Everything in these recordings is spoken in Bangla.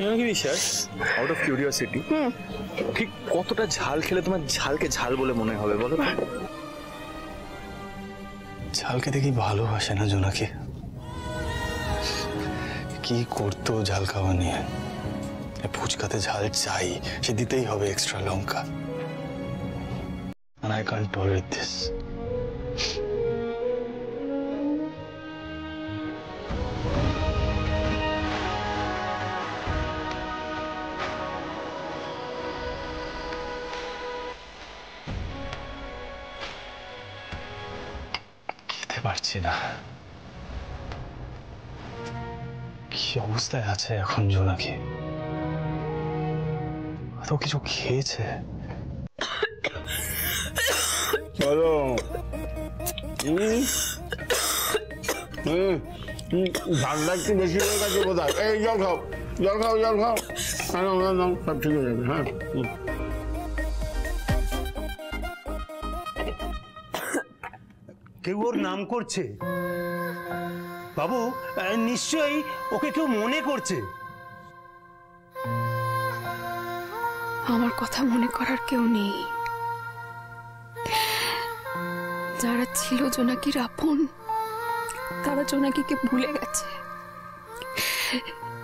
জোনাকি বিশ্বাস, আউট অফ কিউরিওসিটি, ঠিক কতটা ঝাল খেলে তোমার ঝালকে ঝাল বলে মনে হবে বলো? ঝালকে দেখি ভালোবাসে না জোনাকি। কি করতো ঝাল খাওয়া নিয়ে? ফুচকাতে ঝাল চাই, সে দিতেই হবে extra Lanka. And I can't tolerate this. খেতে পারছি না। কি অবস্থায় আছে এখন জোনাকি? তো কিছু খেয়েছে? চলো। ঝালটা একটু বেশি হয়ে গেছে বোধ হয়। এই জল খাও, জল খাও, জল খাও। সব ঠিক হয়ে যাবে। হ্যাঁ, কেউ ওর নাম করছে বাবু, নিশ্চয়ই ওকে কেউ মনে করছে। আমার কথা মনে করার কেউ নেই। যারা ছিল জোনাকির আপন, তারা জোনাকিকে ভুলে গেছে,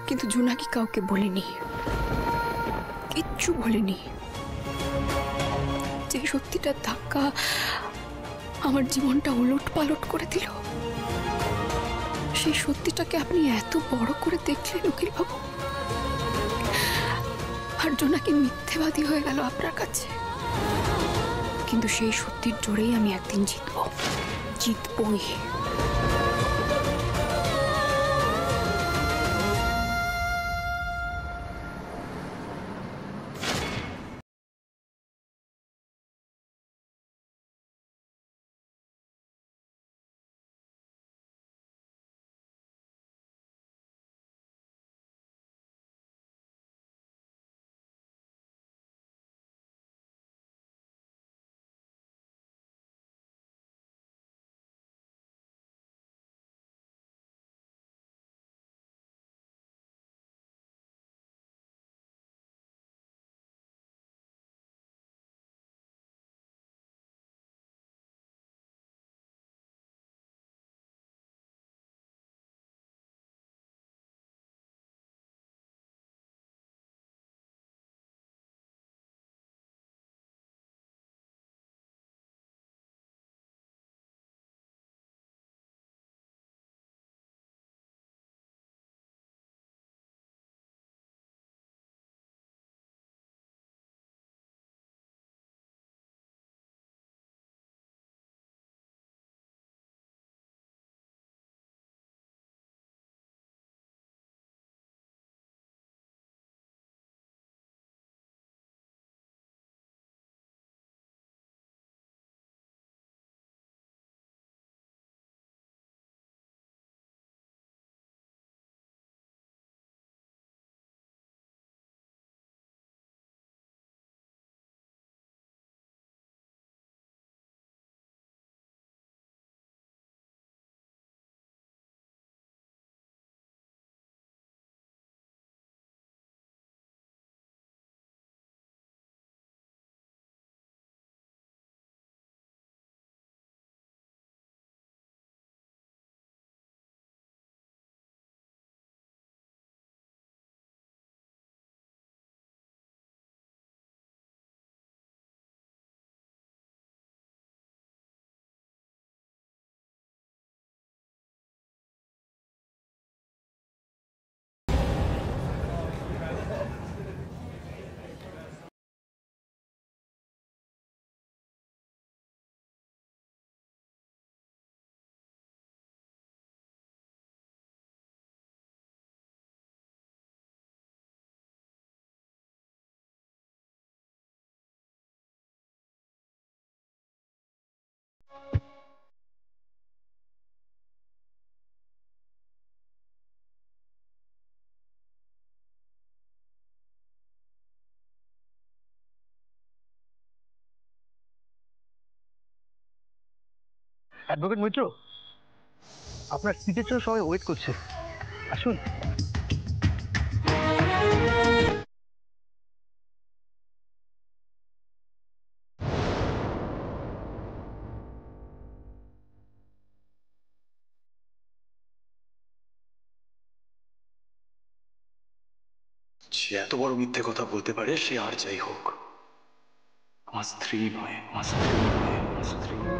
কিন্তু জোনাকি কাউকে বলেনি, কিচ্ছু বলেনি। যে সত্যিটার ধাক্কা আমার জীবনটা উলট পালট করে দিল, সেই সত্যিটাকে আপনি এত বড় করে দেখলেন উকিল বাবু, আর জোনাকি মিথ্যেবাদী হয়ে গেল আপনার কাছে। কিন্তু সেই সত্যির জোরেই আমি একদিন জিতবো, জিতবই। অ্যাডভোকেট মৈত্র, আপনার সিটের জন্য সবাই ওয়েট করছে, আসুন। সে এত বড় মিথ্যে কথা বলতে পারে, সে আর যাই হোক আমার স্ত্রী নয়, আমার স্ত্রী নয়, আমার স্ত্রী নয়।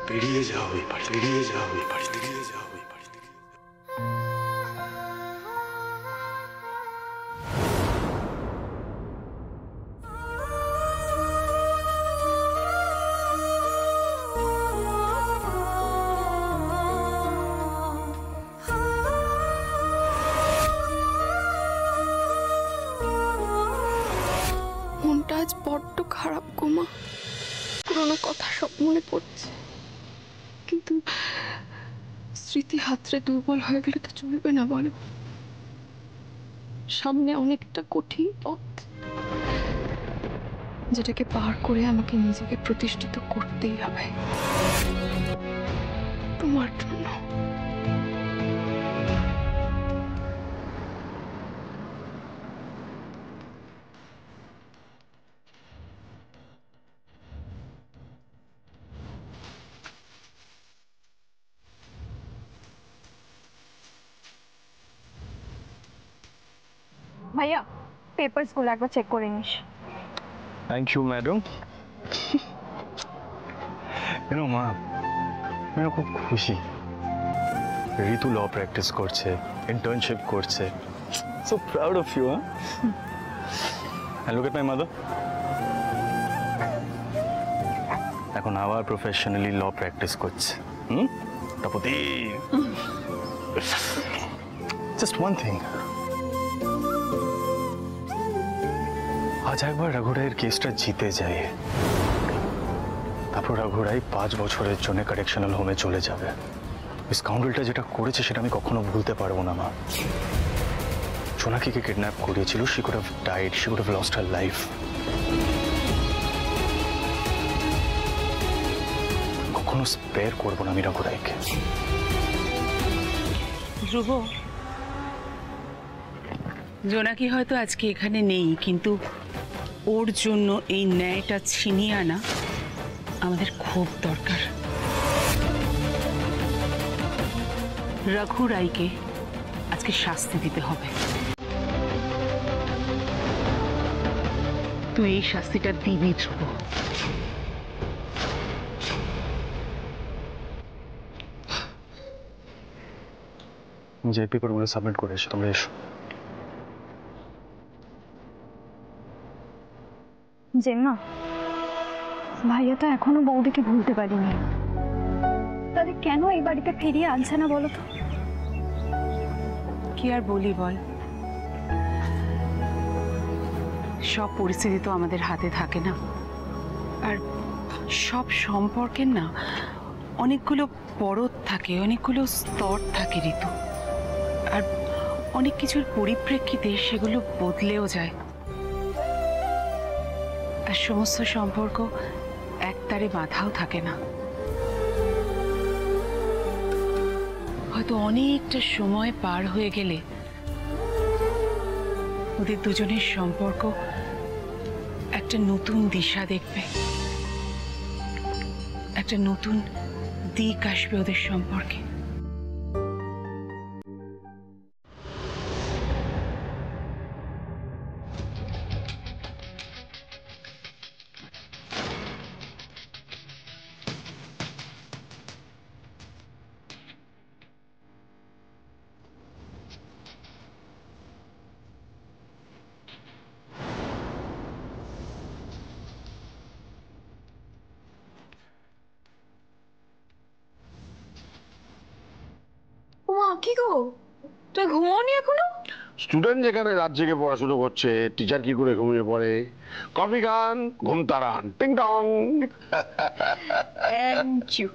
বেরিয়ে যাও এই বাড়ি, বেরিয়ে যাও এই বাড়ি থেকে, বেরিয়ে যাও এই বাড়ি থেকে। মনটা আজ বড্ড খারাপ গো মা। পুরোনো কথা সব মনে পড়ছে, কিন্তু স্মৃতি হাতড়ে দুর্বল হয়ে গেলে তো চলবে না বলো। সামনে অনেকটা কঠিন পথ, যেটাকে পার করে আমাকে নিজেকে প্রতিষ্ঠিত করতেই হবে তোমার জন্য। ভাইয়া পেপারস গুলো একবার চেক করে নিস। Thank you madam. মা, আমি খুব খুশি। ঋতু ল প্র্যাকটিস করছে, ইন্টার্নশিপ করছে। So proud of you. Look at my mother. এখন আবার প্রফেশনালি ল প্র্যাকটিস করছে। তাপতি, জাস্ট ওয়ান থিং, আজ একবার রঘুরাইয়ের কেসটা জিতে যায়, তারপর রঘুরাই 5 বছরের জন্য কারেকশনাল হোমে চলে যাবে। স্কাউন্ডেলটা যেটা করেছে সেটা আমি কখনো ভুলতে পারবো না মা। সোনাক্ষীকে কিডন্যাপ করিয়েছিল, she could have died, she could have lost her life. কখনো স্পেয়ার করবো না আমি রঘুরাইকে। ধ্রুব, জোনাকি হয়তো আজকে এখানে নেই, কিন্তু ওর জন্য এই ন্যায়টা ছিনিয়ে আনা আমাদের খুব দরকার। রঘু রায়কে আজকে শাস্তি দিতে হবে। তুই এই শাস্তিটা দিবি ধ্রুব। যে পেপারগুলো সাবমিট করে এসো, তোমরা এসো। জেম্মা, ভাইয়া তো এখনো বৌদিকে ভুলতে পারিনি। তাহলে কেন এই বাড়িতে ফিরিয়ে আনছে না বলো তো? কি আর বলি বল, সব পরিস্থিতি তো আমাদের হাতে থাকে না, আর সব সম্পর্কের না অনেকগুলো পরত থাকে, অনেকগুলো স্তর থাকে ঋতু, আর অনেক কিছুর পরিপ্রেক্ষিতে সেগুলো বদলেও যায়। আর সমস্ত সম্পর্ক একতারে বাঁধাও থাকে না। হয়তো অনেকটা সময় পার হয়ে গেলে ওদের দুজনের সম্পর্ক একটা নতুন দিশা দেখবে, একটা নতুন দিক আসবে ওদের সম্পর্কে। মা কি গো, তুই ঘুমাওনি এখনো? স্টুডেন্ট যেখানে রাত জেগে পড়াশুনো করছে, টিচার কি করে ঘুমিয়ে পড়ে? কফি খান, ঘুম তাড়ান, টিং টং। Thank you.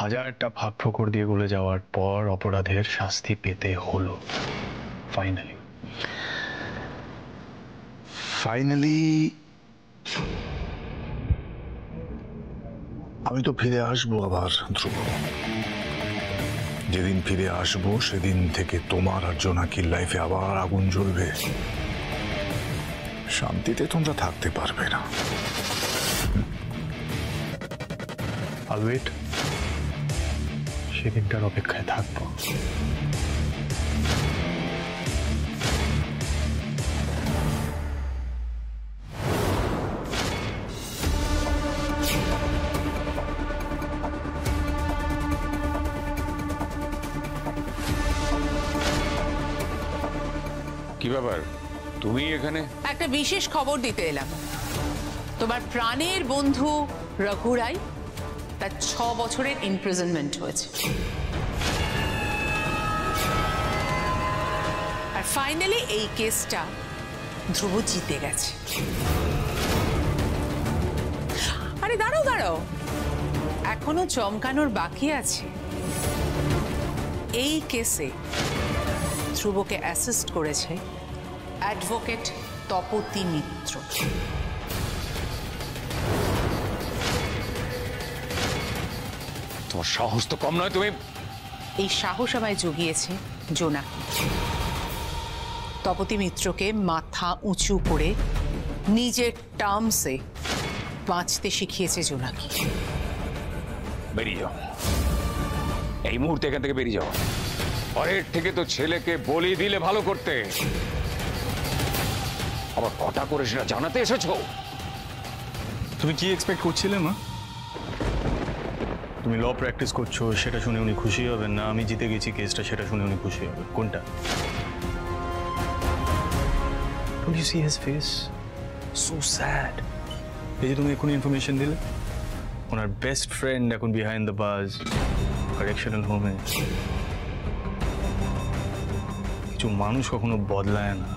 হাজারটা ফাঁক ফোকর দিয়ে গলে যাওয়ার পর অপরাধের শাস্তি পেতে হলো ফাইনালি। ফাইনালি আমি তো ফিরে আসবো আবার ধ্রুব। যেদিন ফিরে আসবো সেদিন থেকে তোমার আর জোনাকির লাইফে আবার আগুন জ্বলবে, শান্তিতে তোমরা থাকতে পারবে না। I'll wait. সেদিনটার অপেক্ষায় থাকবো। কি ব্যাপার, তুমি এখানে? একটা বিশেষ খবর দিতে এলাম। তোমার প্রাণের বন্ধু রঘুরাই, তার 6 বছরের ইমপ্রিজনমেন্ট হয়েছে। আর ফাইনালি এই কেসটা ধ্রুব জিতে গেছে। আরে দাঁড়াও দাঁড়াও, এখনো চমকানোর বাকি আছে। এই কেসে ধ্রুবকে অ্যাসিস্ট করেছে অ্যাডভোকেট তপতী মিত্র। তোমার সাহস তো কম নয়, তুমি। এই সাহস আমায় জুগিয়েছে জোনাকি। তপতী মিত্রকে মাথা উঁচু করে নিজের টার্মসে বাঁচতে শিখিয়েছে জোনাকি। বেরিয়ে যাও, এই মুহূর্তে এখান থেকে বেরিয়ে যাও। পরের থেকে তো ছেলেকে বলি দিলে ভালো করতে, আবার কটা করে সেটা জানাতে এসেছো। তুমি কি এক্সপেক্ট করছিলে মা? তুমি ল প্র্যাকটিস করছো সেটা শুনে উনি খুশি হবেন, না আমি জিতে গেছি কেসটা সেটা শুনে উনি খুশি হবেন? কোনটা? Don't you see his face? So sad. এই যে তুমি এখন ইনফরমেশন দিলে, ওনার বেস্ট ফ্রেন্ড এখন বিহাইন্ড দ্য বার্স কারেকশনাল হোমে। কিছু মানুষ কখনো বদলায় না।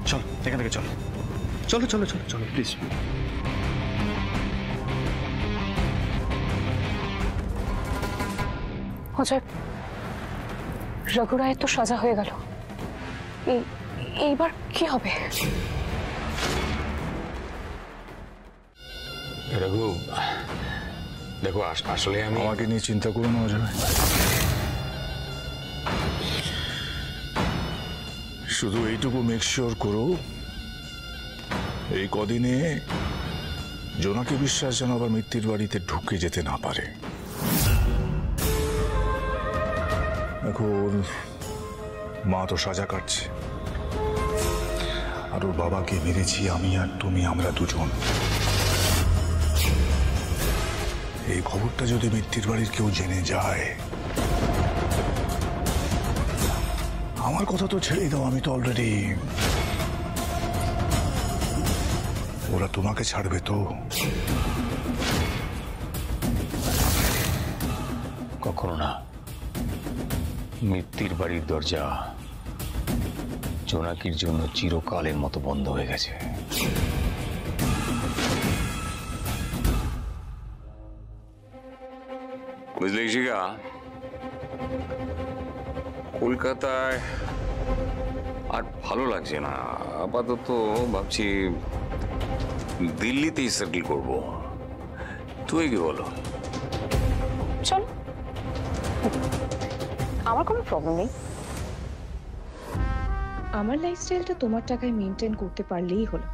চল এখান থেকে চল, চলো চলো চলো চলো প্লিজ। অজয়, রঘুরায়ের তো সাজা হয়ে গেল, এইবার কি হবে? রঘু দেখো, আসলে আমি আমাকে নিয়ে চিন্তা করো না অজয়, শুধু এইটুকু মেক শিওর করো এই কদিনে জোনাকি বিশ্বাস যেন আবার মিত্তির বাড়িতে ঢুকে যেতে না পারে। এখন মা তো সাজা কাটছে, আর ওর বাবাকে মেরেছি আমি আর তুমি, আমরা দুজন। এই খবরটা যদি মিত্তির বাড়ির কেউ জেনে যায়, আমার কথা তো ছেড়েই দাও, আমি তো অলরেডি, ওরা তোমাকে ছাড়বে তো? কখনো না। মিত্তির বাড়ির দরজা জোনাকির জন্য চিরকালের মতো বন্ধ হয়ে গেছে। বুঝলে শিখা, কলকাতায় আর ভালো লাগছে না, আপাতত ভাবছি দিল্লিতেই সেটেল করবো। তুই কি বলো? চল, আমার কোনো প্রবলেম নেই। আমার লাইফস্টাইলটা তোমার টাকায় মেনটেন করতে পারলেই হলো।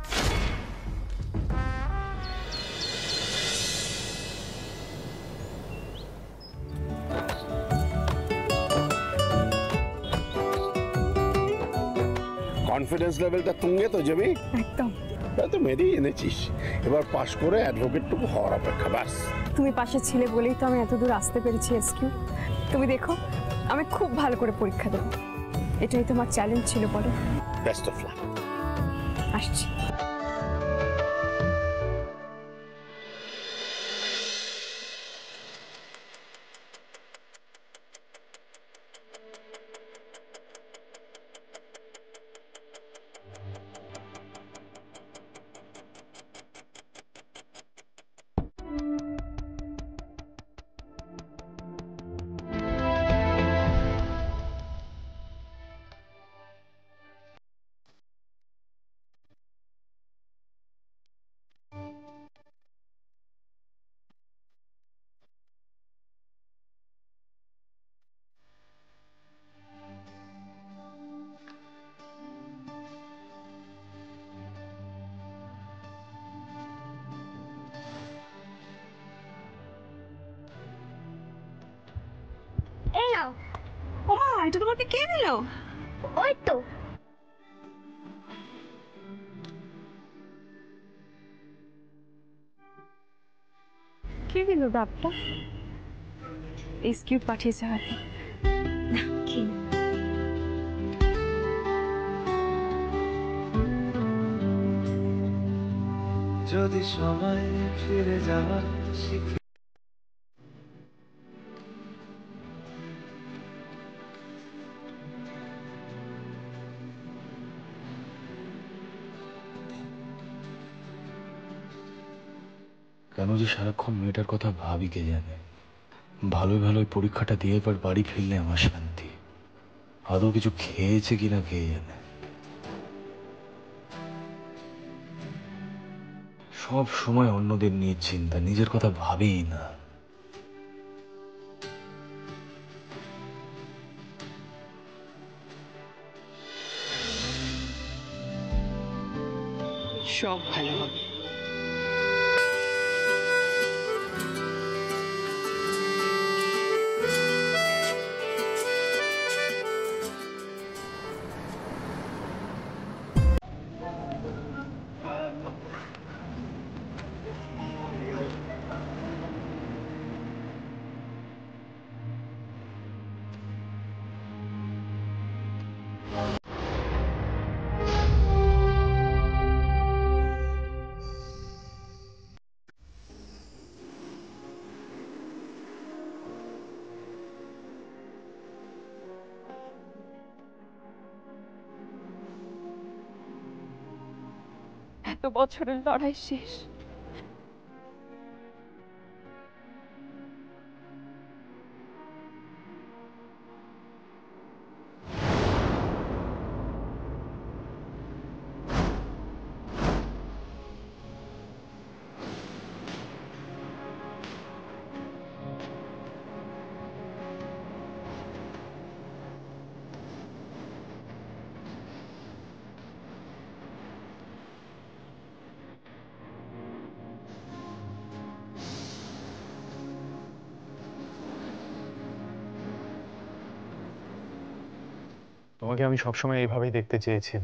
কনফিডেন্স লেভেলটা তুঙ্গে তো যাবি একদম। তো মেরেই এনেছিস, এবার পাশ করে অ্যাডভোকেটটুকু হওয়ার অপেক্ষা ব্যাস। তুমি পাশে ছিলে বলেই তো আমি এত দূর আসতে পেরেছি এসকিউ। তুমি দেখো, আমি খুব ভালো করে পরীক্ষা দেবো, এটাই তোমার চ্যালেঞ্জ ছিল। বলো। Best of luck. আসছি। দাও। ও এটা তোমাকে কে দিল? ওই তো কে দিল ডাবটা? এক্সকিউজ পাঠিয়েছে হয়তো। কি যদি সময় ফিরে যাওয়া শিখে কেন যে সারাক্ষণ মেয়েটার কথা ভাবি কে জানে। ভালোই ভালোই পরীক্ষাটা দিয়ে এবার বাড়ি ফিরলে আমার শান্তি। আদৌ কিছু খেয়েছে কিনা কে জানে। সব সময় অন্যদের নিয়ে চিন্তা, নিজের কথা ভাবেই না। সব ভালো হবে। এত বছরের লড়াই শেষ। তোমাকে আমি সবসময় এইভাবেই দেখতে চেয়েছি,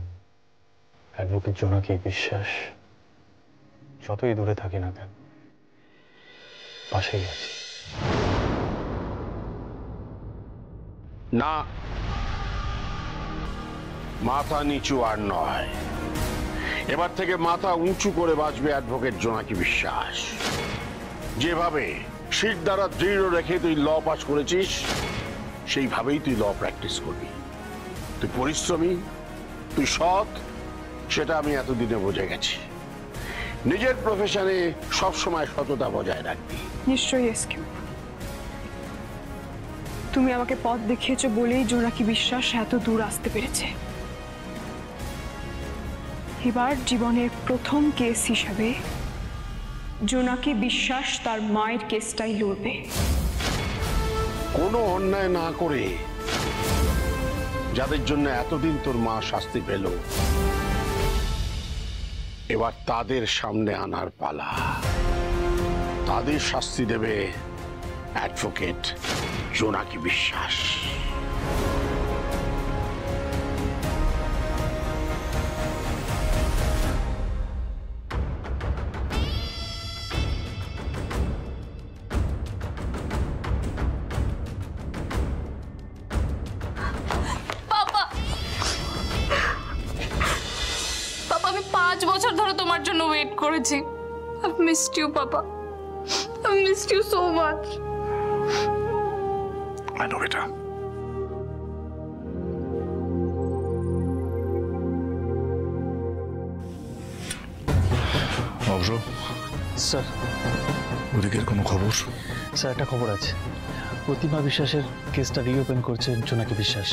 অ্যাডভোকেট জোনাকি বিশ্বাস। যতই দূরে থাকি না কেন, পাশেই আছি। না, মাথা নিচু আর নয়, এবার থেকে মাথা উঁচু করে বাঁচবে অ্যাডভোকেট জোনাকি বিশ্বাস। যেভাবে শির দ্বারা দৃঢ় রেখে তুই ল পাস করেছিস, সেইভাবেই তুই ল প্র্যাকটিস করবি। তুই পরিশ্রমী, তুই সৎ, সেটা আমি এতদিনে বুঝে গেছি। নিজের প্রফেশনে সবসময় সততা বজায় রাখবি। নিশ্চয়ই এসকিউ, তুমি আমাকে পথ দেখিয়েছো বলেই জোনাকি বিশ্বাস এত দূর আসতে পেরেছে। এবার জীবনের প্রথম কেস হিসাবে জোনাকি বিশ্বাস তার মায়ের কেসটাই লড়বে। কোনো অন্যায় না করে যাদের জন্য এতদিন তোর মা শাস্তি পেল, এবার তাদের সামনে আনার পালা। তাদের শাস্তি দেবে অ্যাডভোকেট জোনাকি বিশ্বাস। আমি 5 বছর ধরে তোমার জন্য ওয়েট করেছি। I've missed you, Papa. I've missed you so much. I know এটা। অবশ্য স্যার, ওদিকের কোনো খবর? স্যার একটা খবর আছে। প্রতিমা বিশ্বাসের কেসটা রিওপেন করছেন জোনাকি বিশ্বাস।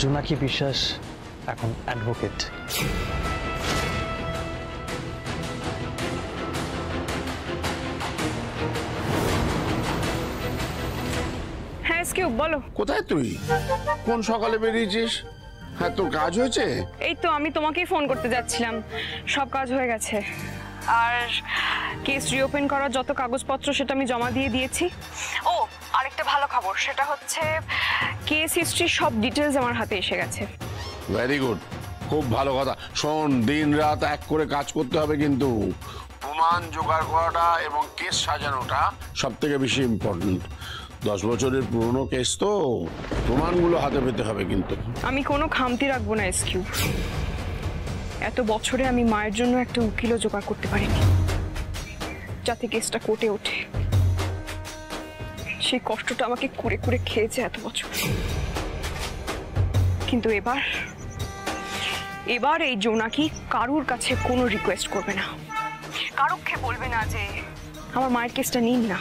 জোনাকি বিশ্বাস এখন অ্যাডভোকেট। হ্যাঁ এসকিউ, বলো। কোথায় তুই? কোন সকালে বেরিয়েছিস? হ্যাঁ, তোর কাজ হয়েছে? এই তো আমি তোমাকেই ফোন করতে যাচ্ছিলাম, সব কাজ হয়ে গেছে। আর কেস রিওপেন করার যত কাগজপত্র সেটা আমি জমা দিয়ে দিয়েছি। ও আরেকটা ভালো খবর, সেটা হচ্ছে কেস হিস্ট্রির সব ডিটেলস আমার হাতে এসে গেছে। ভেরি গুড, খুব ভালো কথা। শোন, দিন রাত এক করে কাজ করতে হবে, কিন্তু প্রমাণ জোগাড় করাটা এবং কেস সাজানোটা সব থেকে বেশি ইম্পর্টেন্ট। 10 বছরের পুরনো কেস তো, প্রমাণগুলো হাতে পেতে হবে কিন্তু। আমি কোনো খামতি রাখবো না এসকিউ। এত বছরে আমি মায়ের জন্য একটা উকিলও জোগাড় করতে পারিনি যাতে কেসটা কোর্টে ওঠে। সেই কষ্টটা আমাকে কুড়ে কুড়ে খেয়েছে এত বছর। কিন্তু এবার এই জোনাকি কারুর কাছে কোনো রিকোয়েস্ট করবে না, কারুকে বলবে না যে আমার মায়ের কেসটা নিন না।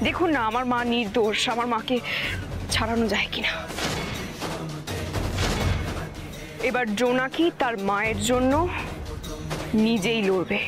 দেখুন না আমার মা নির্দোষ, আমার মাকে ছাড়ানো যায় কিনা। এবার জোনাকি তার মায়ের জন্য নিজেই লড়বে।